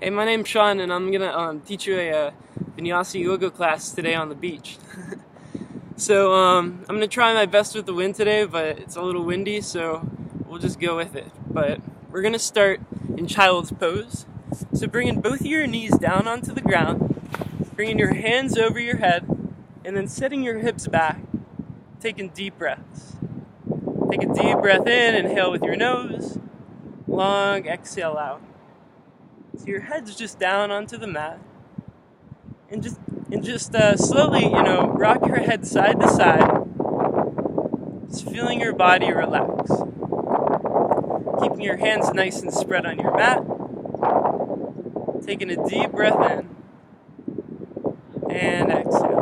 Hey, my name's Sean, and I'm gonna teach you a vinyasa yoga class today on the beach. I'm gonna try my best with the wind today, but it's a little windy, so we'll just go with it. But we're gonna start in child's pose. So bringing both of your knees down onto the ground, bringing your hands over your head, and then setting your hips back, taking deep breaths. Take a deep breath in, inhale with your nose, long exhale out. So your head's just down onto the mat, and just slowly, rock your head side to side, just feeling your body relax. Keeping your hands nice and spread on your mat, taking a deep breath in, and exhale.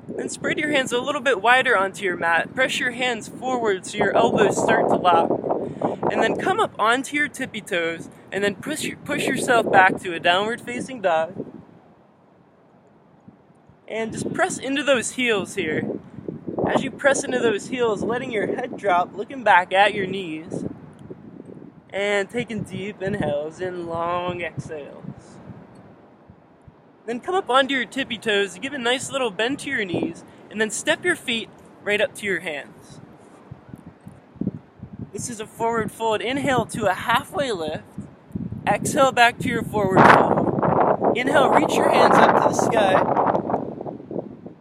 Then spread your hands a little bit wider onto your mat. Press your hands forward so your elbows start to lock. And then come up onto your tippy toes, and then push yourself back to a downward facing dog. And just press into those heels here. As you press into those heels, letting your head drop, looking back at your knees, and taking deep inhales and long exhales. Then come up onto your tippy toes, give a nice little bend to your knees, and then step your feet right up to your hands. This is a forward fold. Inhale to a halfway lift. Exhale back to your forward fold. Inhale, reach your hands up to the sky.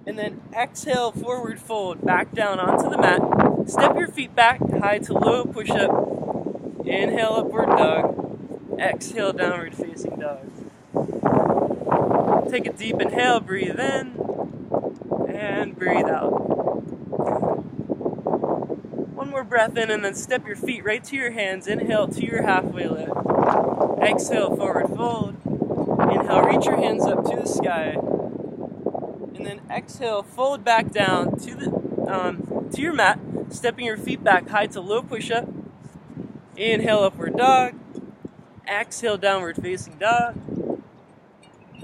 And then exhale, forward fold, back down onto the mat. Step your feet back, high to low, push up. Inhale, upward dog. Exhale, downward facing dog. Take a deep inhale, breathe in, and breathe out. One more breath in, and then step your feet right to your hands. Inhale to your halfway lift. Exhale, forward fold. Inhale, reach your hands up to the sky. And then exhale, fold back down to your mat, stepping your feet back, high to low push-up. Inhale, upward dog. Exhale, downward facing dog.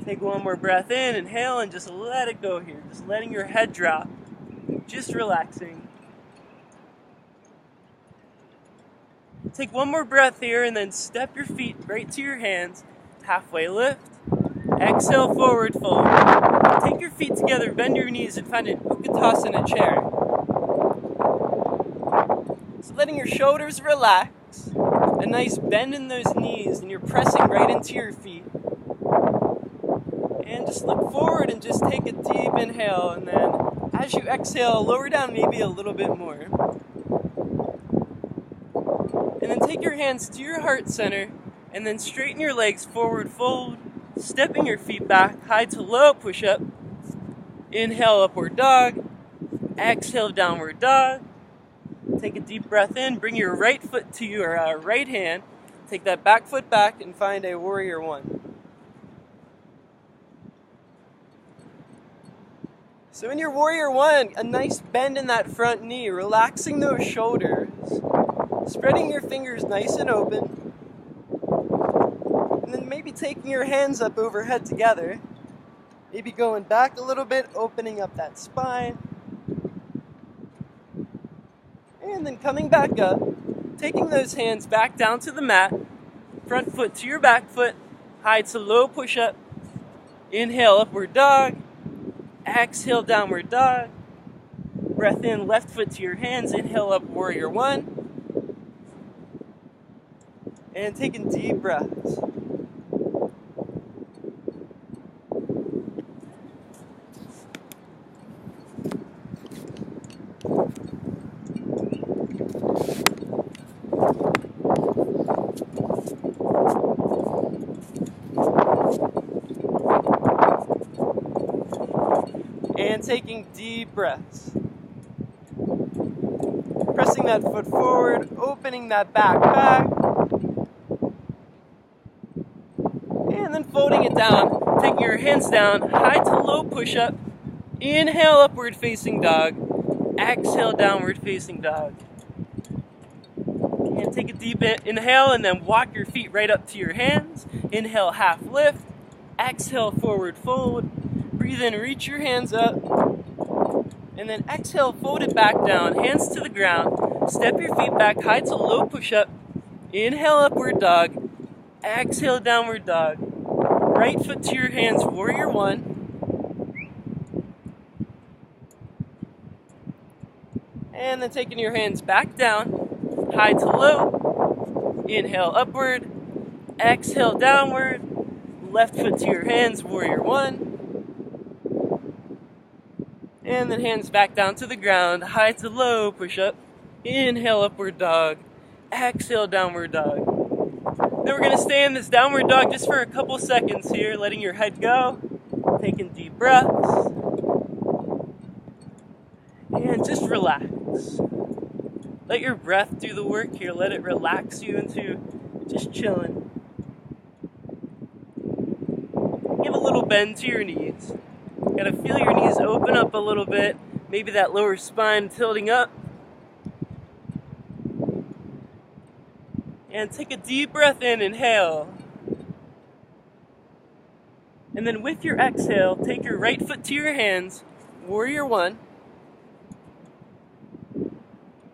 Take one more breath in, inhale, and just let it go here. Just letting your head drop. Just relaxing. Take one more breath here, and then step your feet right to your hands. Halfway lift. Exhale, forward fold. Take your feet together, bend your knees, and find an Utkatasana chair. So letting your shoulders relax. A nice bend in those knees, and you're pressing right into your feet. And just look forward and just take a deep inhale, and then as you exhale, lower down maybe a little bit more. And then take your hands to your heart center, and then straighten your legs, forward fold, stepping your feet back, high to low push up. Inhale, upward dog. Exhale, downward dog. Take a deep breath in, bring your right foot to your right hand. Take that back foot back and find a warrior one. So in your warrior one, a nice bend in that front knee, relaxing those shoulders, spreading your fingers nice and open, and then maybe taking your hands up overhead together, maybe going back a little bit, opening up that spine, and then coming back up, taking those hands back down to the mat, front foot to your back foot, high to low push up. Inhale, upward dog. Exhale, downward dog. Breath in, left foot to your hands. Inhale up, warrior one. And taking deep breaths. And taking deep breaths. Pressing that foot forward, opening that back. And then folding it down, taking your hands down, high to low push-up. Inhale, upward facing dog. Exhale, downward facing dog. And take a deep inhale, and then walk your feet right up to your hands. Inhale, half lift. Exhale, forward fold. Breathe in, reach your hands up. And then exhale, fold it back down, hands to the ground. Step your feet back, high to low push-up. Inhale, upward dog. Exhale, downward dog. Right foot to your hands, warrior one. And then taking your hands back down, high to low. Inhale, upward. Exhale, downward. Left foot to your hands, warrior one. And then hands back down to the ground, high to low, push up. Inhale, upward dog. Exhale, downward dog. Then we're going to stay in this downward dog just for a couple seconds here, letting your head go, taking deep breaths, and just relax. Let your breath do the work here. Let it relax you into just chilling. Give a little bend to your knees. Gotta feel your knees open up a little bit. Maybe that lower spine tilting up. And take a deep breath in, inhale. And then with your exhale, take your right foot to your hands, warrior one.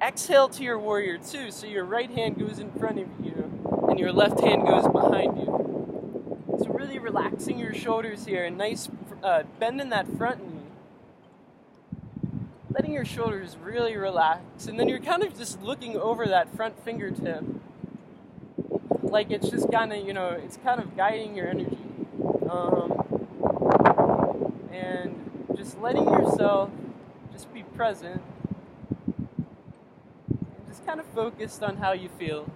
Exhale to your warrior two, so your right hand goes in front of you and your left hand goes behind you. So really relaxing your shoulders here, and nice bend in that front knee. Letting your shoulders really relax, and then you're kind of just looking over that front fingertip. Like it's just kind of, it's kind of guiding your energy. And just letting yourself just be present. And just kind of focused on how you feel.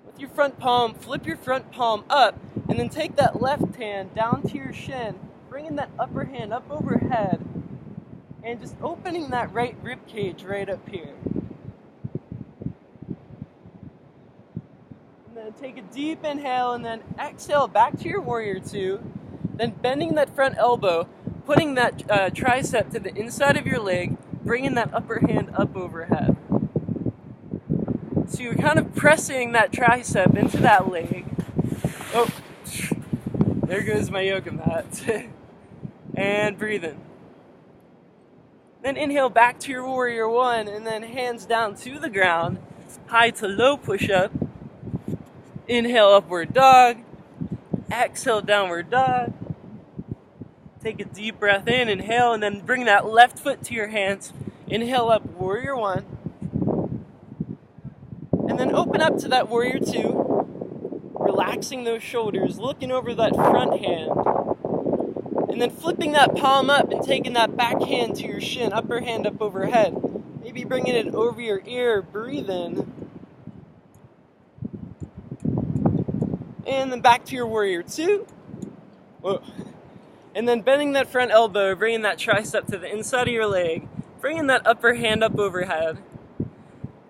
With your front palm, flip your front palm up, and then take that left hand down to your shin, bringing that upper hand up overhead, and just opening that right rib cage right up here. Take a deep inhale and then exhale back to your warrior two. Then bending that front elbow, putting that tricep to the inside of your leg, bringing that upper hand up overhead. So you're kind of pressing that tricep into that leg. Oh, there goes my yoga mat. And breathe in. Then inhale back to your warrior one, and then hands down to the ground, high to low push up. Inhale, upward dog. Exhale, downward dog. Take a deep breath in, inhale, and then bring that left foot to your hands. Inhale up, warrior one. And then open up to that warrior two. Relaxing those shoulders, looking over that front hand. And then flipping that palm up and taking that back hand to your shin, upper hand up overhead. Maybe bringing it over your ear, breathe in. And then back to your warrior two. Whoa. And then bending that front elbow, bringing that tricep to the inside of your leg, bringing that upper hand up overhead.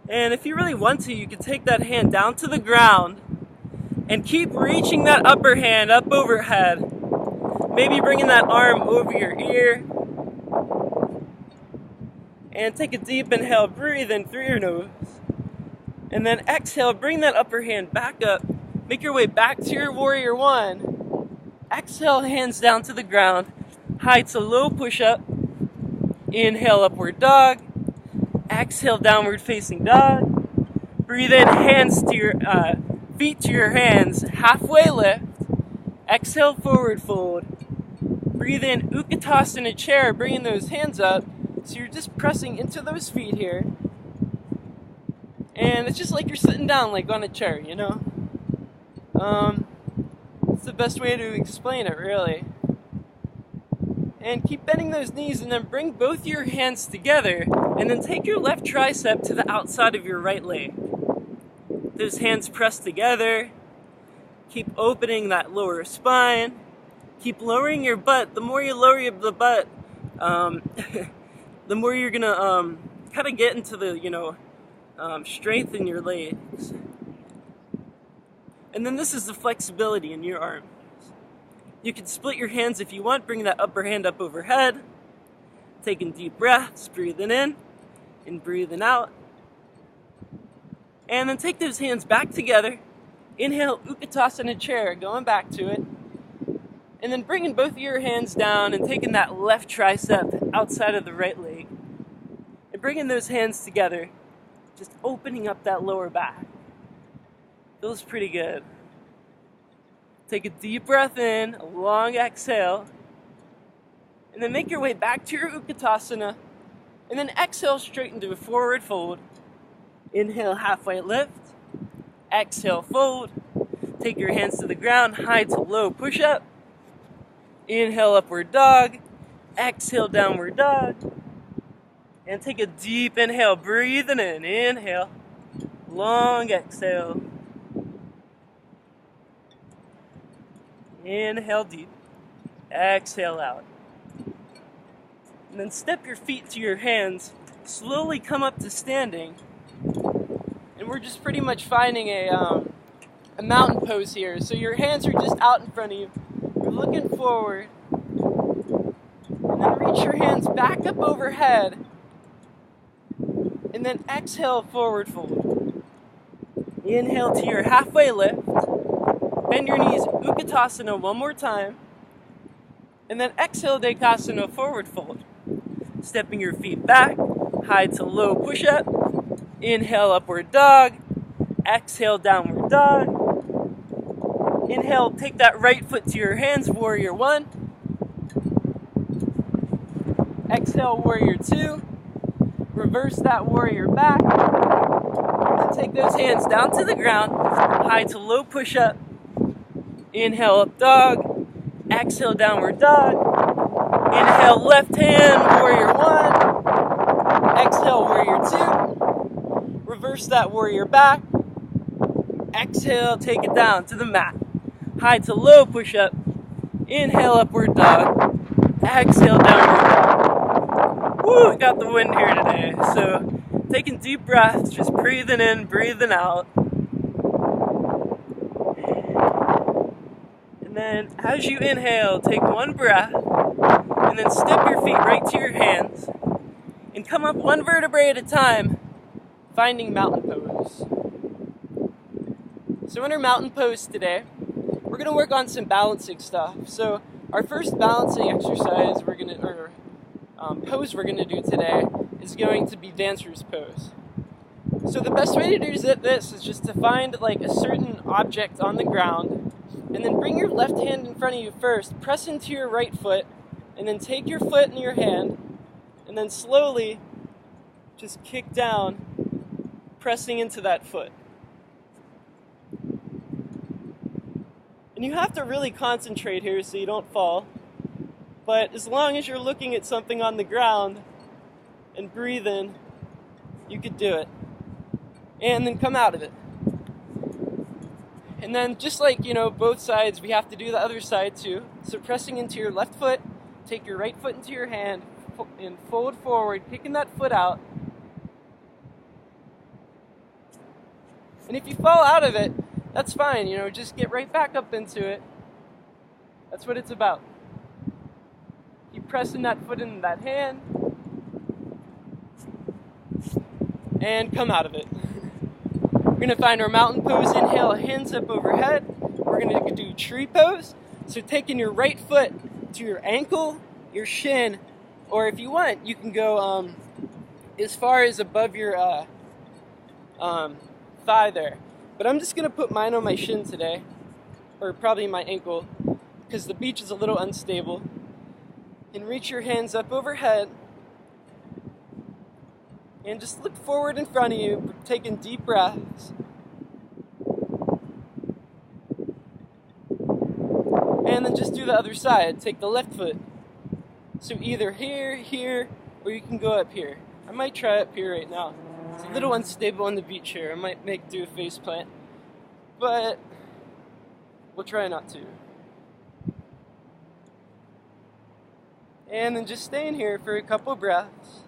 And if you really want to, you can take that hand down to the ground and keep reaching that upper hand up overhead. Maybe bringing that arm over your ear. And take a deep inhale, breathe in through your nose. And then exhale, bring that upper hand back up. Make your way back to your warrior one. Exhale, hands down to the ground. High to low push up. Inhale, upward dog. Exhale, downward facing dog. Breathe in, hands to your feet to your hands, halfway lift. Exhale, forward fold. Breathe in, Utkatasana chair, bringing those hands up. So you're just pressing into those feet here. And it's just like you're sitting down, like on a chair, It's the best way to explain it, really. And keep bending those knees, and then bring both your hands together, and then take your left tricep to the outside of your right leg. Those hands pressed together. Keep opening that lower spine. Keep lowering your butt. The more you lower the butt, the more you're gonna kind of get into the strength in your legs. And then this is the flexibility in your arms. You can split your hands if you want, bring that upper hand up overhead. Taking deep breaths, breathing in and breathing out. And then take those hands back together. Inhale, Utkatasana chair, going back to it. And then bringing both of your hands down and taking that left tricep outside of the right leg. And bringing those hands together, just opening up that lower back. Feels pretty good. Take a deep breath in, a long exhale, and then make your way back to your Utkatasana, and then exhale straight into a forward fold. Inhale, halfway lift. Exhale, fold. Take your hands to the ground, high to low push-up. Inhale, upward dog. Exhale, downward dog. And take a deep inhale, breathing in. Inhale, long exhale. Inhale deep. Exhale out. And then step your feet to your hands. Slowly come up to standing. And we're just pretty much finding a mountain pose here. So your hands are just out in front of you. You're looking forward. And then reach your hands back up overhead. And then exhale, forward fold. Inhale to your halfway lift. Bend your knees, Utkatasana one more time. And then exhale, Dekasana, forward fold. Stepping your feet back, high to low push-up. Inhale, upward dog. Exhale, downward dog. Inhale, take that right foot to your hands, warrior one. Exhale, warrior two. Reverse that warrior back. And take those hands down to the ground, high to low push-up. Inhale, up dog. Exhale, downward dog. Inhale, left hand, warrior one. Exhale, warrior two. Reverse that warrior back. Exhale, take it down to the mat. High to low push-up. Inhale, upward dog. Exhale, downward dog. Woo, we got the wind here today. So, taking deep breaths, just breathing in, breathing out. And then, as you inhale, take one breath. And then step your feet right to your hands. And come up one vertebrae at a time, finding mountain pose. So in our mountain pose today, we're going to work on some balancing stuff. So our first balancing exercise pose we're going to do today is going to be dancer's pose. So the best way to do this is just to find like a certain object on the ground, and then bring your left hand in front of you first, press into your right foot, and then take your foot in your hand, and then slowly just kick down, pressing into that foot. And you have to really concentrate here so you don't fall. But as long as you're looking at something on the ground and breathing, you could do it. And then come out of it. And then just like, both sides, we have to do the other side too. So pressing into your left foot, take your right foot into your hand, and fold forward, kicking that foot out. And if you fall out of it, that's fine, just get right back up into it. That's what it's about. Keep pressing that foot into that hand. And come out of it. We're going to find our mountain pose. Inhale, hands up overhead. We're going to do tree pose. So taking your right foot to your ankle, your shin, or if you want, you can go as far as above your thigh there. But I'm just going to put mine on my shin today, or probably my ankle, because the beach is a little unstable. And reach your hands up overhead. And just look forward in front of you, taking deep breaths. And then just do the other side. Take the left foot. So either here, or you can go up here. I might try up here right now. It's a little unstable on the beach here. I might do a face plant. But we'll try not to. And then just stay in here for a couple breaths.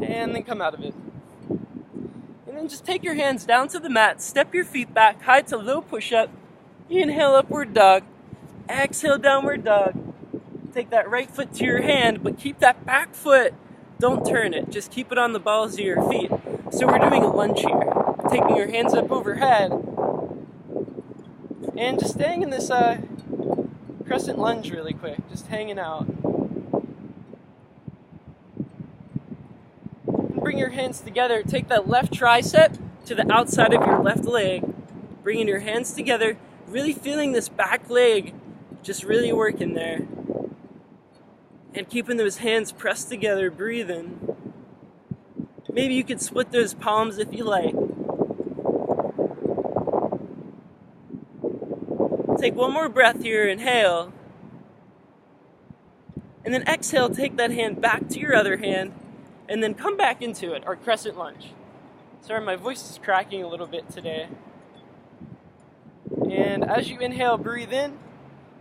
And then come out of it. And then just take your hands down to the mat, step your feet back, high to low push-up. Inhale, upward dog. Exhale, downward dog. Take that right foot to your hand, but keep that back foot. Don't turn it. Just keep it on the balls of your feet. So we're doing a lunge here. Taking your hands up overhead. And just staying in this crescent lunge really quick. Just hanging out. bring your hands together. Take that left tricep to the outside of your left leg. Bringing your hands together, really feeling this back leg just really working there. And keeping those hands pressed together, breathing. Maybe you could split those palms if you like. Take one more breath here, inhale. And then exhale, take that hand back to your other hand, and then come back into it, our crescent lunge. Sorry, my voice is cracking a little bit today. And as you inhale, breathe in,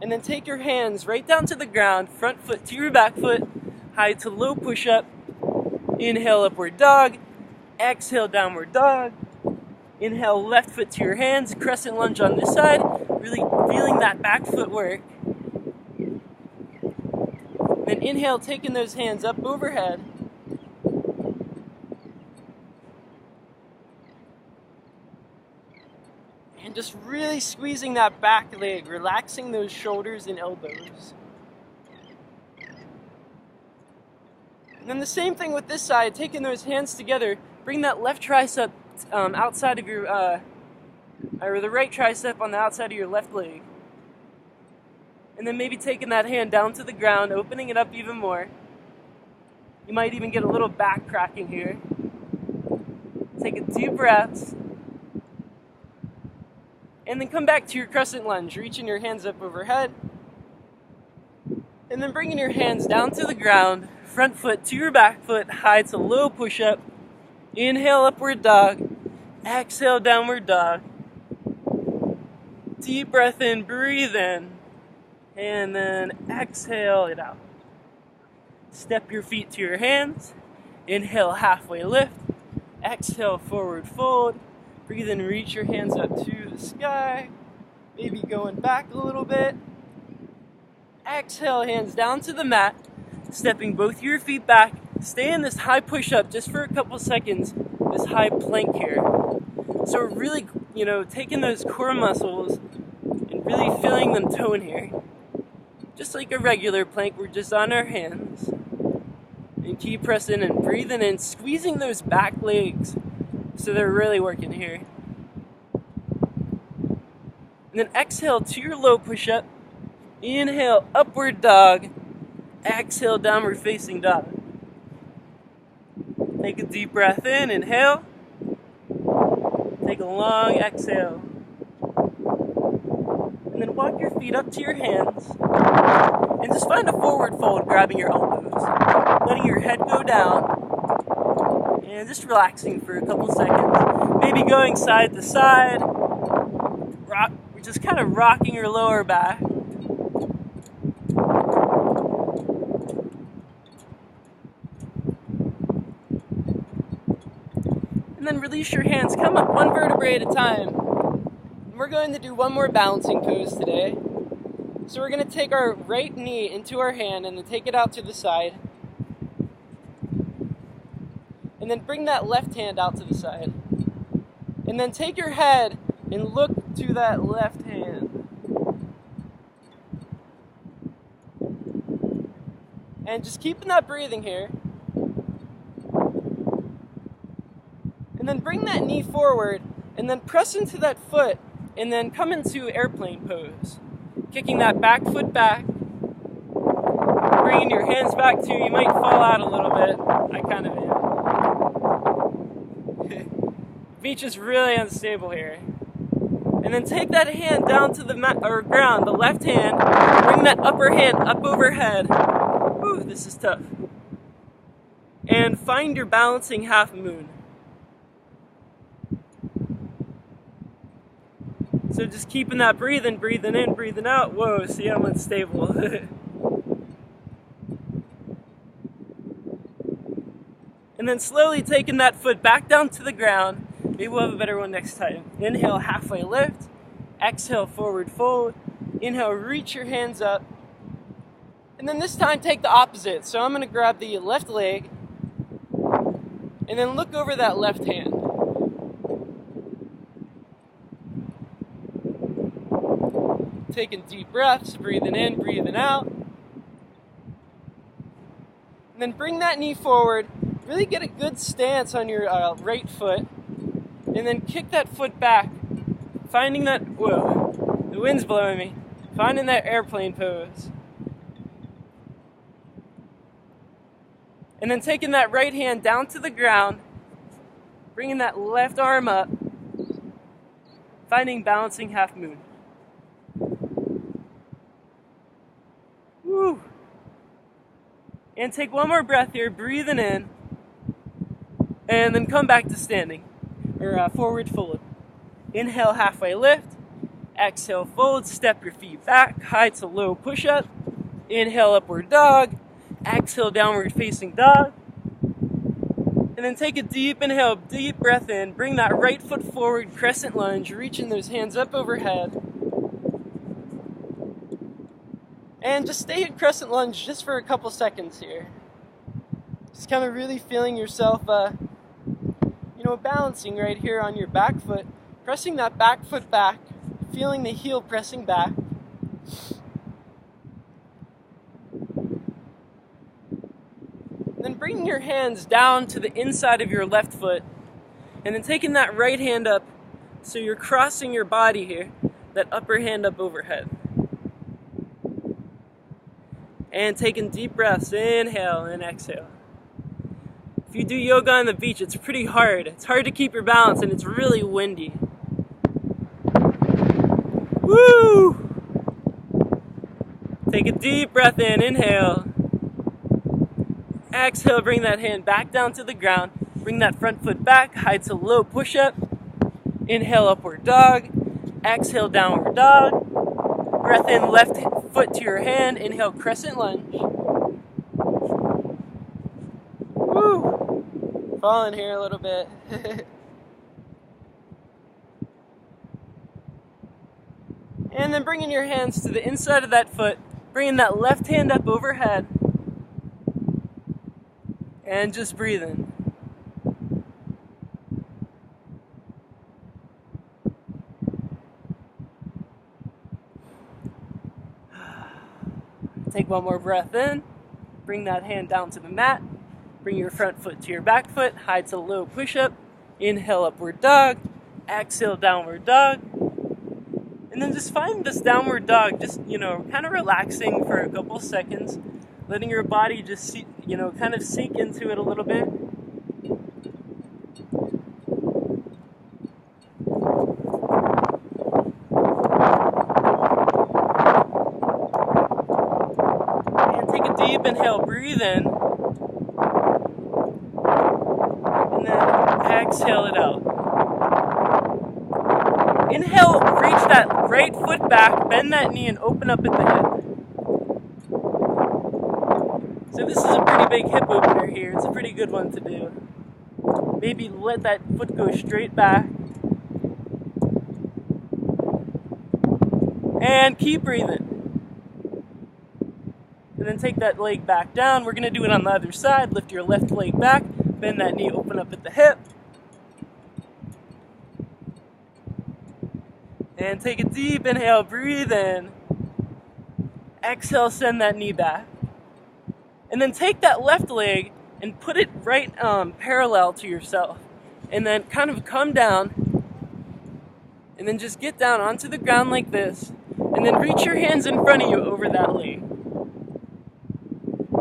and then take your hands right down to the ground, front foot to your back foot, high to low push-up. Inhale, upward dog. Exhale, downward dog. Inhale, left foot to your hands, crescent lunge on this side, really feeling that back foot work. Then inhale, taking those hands up overhead. And just really squeezing that back leg, relaxing those shoulders and elbows. And then the same thing with this side, taking those hands together, bring that left tricep outside of your, or the right tricep on the outside of your left leg. And then maybe taking that hand down to the ground, opening it up even more. You might even get a little back cracking here. Take a deep breath. And then come back to your crescent lunge, reaching your hands up overhead. And then bringing your hands down to the ground, front foot to your back foot, high to low push-up. Inhale, upward dog. Exhale, downward dog. Deep breath in, breathe in. And then exhale it out. Step your feet to your hands. Inhale, halfway lift. Exhale, forward fold. Breathe in, reach your hands up to the sky. Maybe going back a little bit. Exhale, hands down to the mat. Stepping both your feet back. Stay in this high push-up just for a couple seconds. This high plank here. So we're really, taking those core muscles and really feeling them tone here. Just like a regular plank, we're just on our hands. And keep pressing and breathing in, squeezing those back legs so they're really working here. And then exhale to your low push-up. Inhale, upward dog. Exhale, downward facing dog. Take a deep breath in, inhale. Take a long exhale. And then walk your feet up to your hands. And just find a forward fold, grabbing your elbows. Letting your head go down. And just relaxing for a couple seconds. Maybe going side to side. We're just kind of rocking your lower back. And then release your hands. Come up one vertebrae at a time. And we're going to do one more balancing pose today. So we're going to take our right knee into our hand and then take it out to the side. And then bring that left hand out to the side. And then take your head and look to that left hand. And just keeping that breathing here. And then bring that knee forward and then press into that foot and then come into airplane pose. Kicking that back foot back. Bringing your hands back to you. You might fall out a little bit. I kind of am. Beach is really unstable here. And then take that hand down to the mat or ground, the left hand. Bring that upper hand up overhead. Whew, this is tough. And find your balancing half moon. So just keeping that breathing in, breathing out. Whoa, see, I'm unstable. And then slowly taking that foot back down to the ground. Maybe we'll have a better one next time. Inhale, halfway lift. Exhale, forward fold. Inhale, reach your hands up. And then this time take the opposite. So I'm going to grab the left leg. And then look over that left hand. Taking deep breaths, breathing in, breathing out. And then bring that knee forward. really get a good stance on your right foot, and then kick that foot back, finding that, whoa, the wind's blowing me, finding that airplane pose. And then taking that right hand down to the ground, bringing that left arm up, finding balancing half moon. Woo! And take one more breath here, breathing in, and then come back to standing, or forward fold. Inhale, halfway lift. Exhale, fold, step your feet back, high to low push-up. Inhale, upward dog. Exhale, downward facing dog. And then take a deep inhale, deep breath in. Bring that right foot forward, crescent lunge, reaching those hands up overhead. And just stay in crescent lunge just for a couple seconds here. Just kind of really feeling yourself, balancing right here on your back foot. Pressing that back foot back, feeling the heel pressing back. Then bringing your hands down to the inside of your left foot, and then taking that right hand up so you're crossing your body here, that upper hand up overhead. And taking deep breaths, inhale and exhale. If you do yoga on the beach, it's pretty hard. It's hard to keep your balance, and it's really windy. Woo! Take a deep breath in, inhale. Exhale, bring that hand back down to the ground. Bring that front foot back, high to low push-up. Inhale, upward dog. Exhale, downward dog. Breath in, left foot to your hand. Inhale, crescent lunge. Woo! Falling here a little bit. And then bringing your hands to the inside of that foot, bringing that left hand up overhead, and just breathing. Take one more breath in, bring that hand down to the mat, bring your front foot to your back foot, high to low push-up, inhale, upward dog, exhale, downward dog. And then just find this downward dog, just, kind of relaxing for a couple seconds, letting your body just, kind of sink into it a little bit. And take a deep inhale, breathe in, and then exhale it out. Inhale, reach that right foot back, bend that knee, and open up at the hip. So this is a pretty big hip opener here. It's a pretty good one to do. Maybe let that foot go straight back. And keep breathing. And then take that leg back down. We're going to do it on the other side. Lift your left leg back, bend that knee, open up at the hip. And take a deep inhale, breathe in. Exhale, send that knee back. And then take that left leg and put it right parallel to yourself. And then kind of come down. And then just get down onto the ground like this. And then reach your hands in front of you over that leg.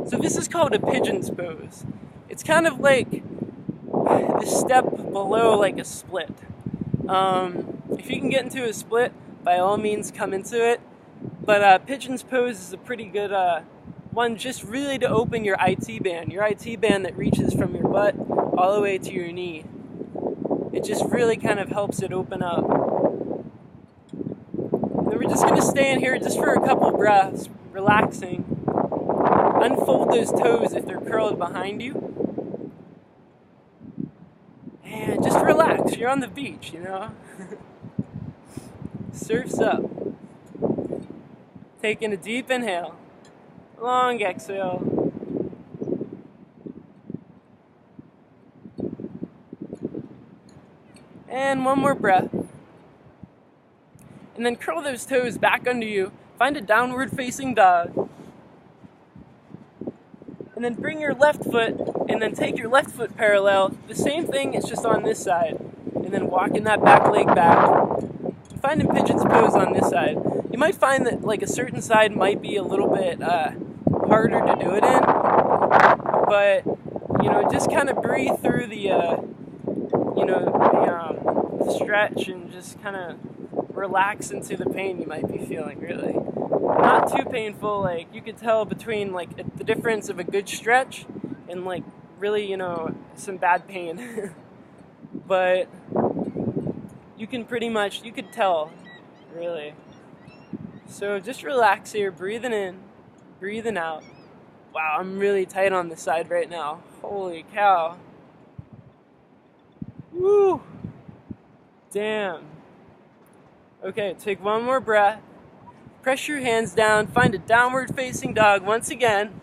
So this is called a pigeon's pose. It's kind of like the step below like a split. If you can get into a split, by all means come into it. But pigeon's pose is a pretty good one, just really to open your IT band. Your IT band that reaches from your butt all the way to your knee. It just really kind of helps it open up. Then we're just going to stay in here just for a couple breaths, relaxing. Unfold those toes if they're curled behind you. And just relax. You're on the beach, Surf's up. Taking a deep inhale. Long exhale. And one more breath. And then curl those toes back under you. Find a downward facing dog. And and then bring your left foot, and then take your left foot parallel. The same thing, it's just on this side. And then walking that back leg back. Finding pigeon's pose on this side. You might find that like a certain side might be a little bit harder to do it in, but just kind of breathe through the stretch and just kind of relax into the pain you might be feeling. Really, not too painful. Like you could tell between like the difference of a good stretch and like really some bad pain, but you could tell, really. So just relax here, breathing in, breathing out. Wow, I'm really tight on this side right now. Holy cow. Woo! Damn. Okay, take one more breath. Press your hands down, find a downward facing dog once again.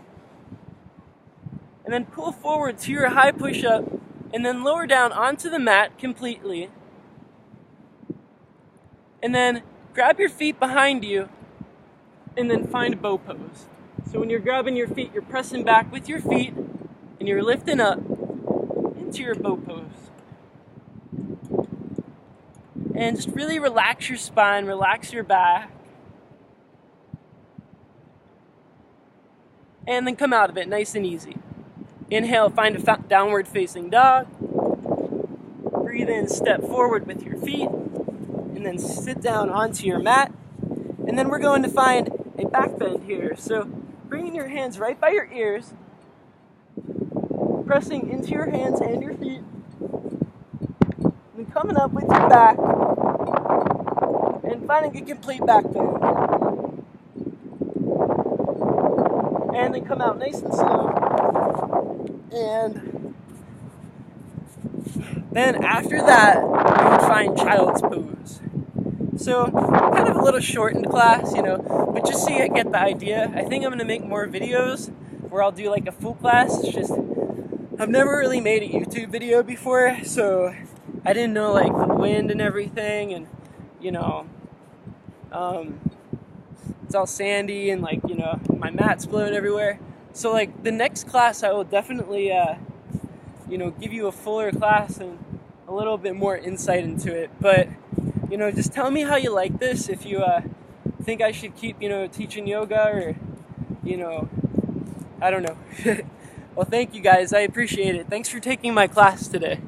And then pull forward to your high push-up, and then lower down onto the mat completely. And then grab your feet behind you, and then find a bow pose. So when you're grabbing your feet, you're pressing back with your feet, and you're lifting up into your bow pose. And just really relax your spine, relax your back. And then come out of it nice and easy. Inhale, find a downward facing dog. Breathe in, step forward with your feet. And then sit down onto your mat. And then we're going to find a back bend here. So bringing your hands right by your ears. Pressing into your hands and your feet. And coming up with your back. And finding a complete back bend. And then come out nice and slow. And then after that, you would find child's pose. So, kind of a little shortened class, but just so you get the idea. I think I'm going to make more videos where I'll do like a full class. It's just, I've never really made a YouTube video before, so I didn't know like the wind and everything, and it's all sandy and like, my mat's blowing everywhere. So like the next class I will definitely, give you a fuller class and a little bit more insight into it. But, just tell me how you like this. If you think I should keep, teaching yoga or, I don't know. Well, thank you guys. I appreciate it. Thanks for taking my class today.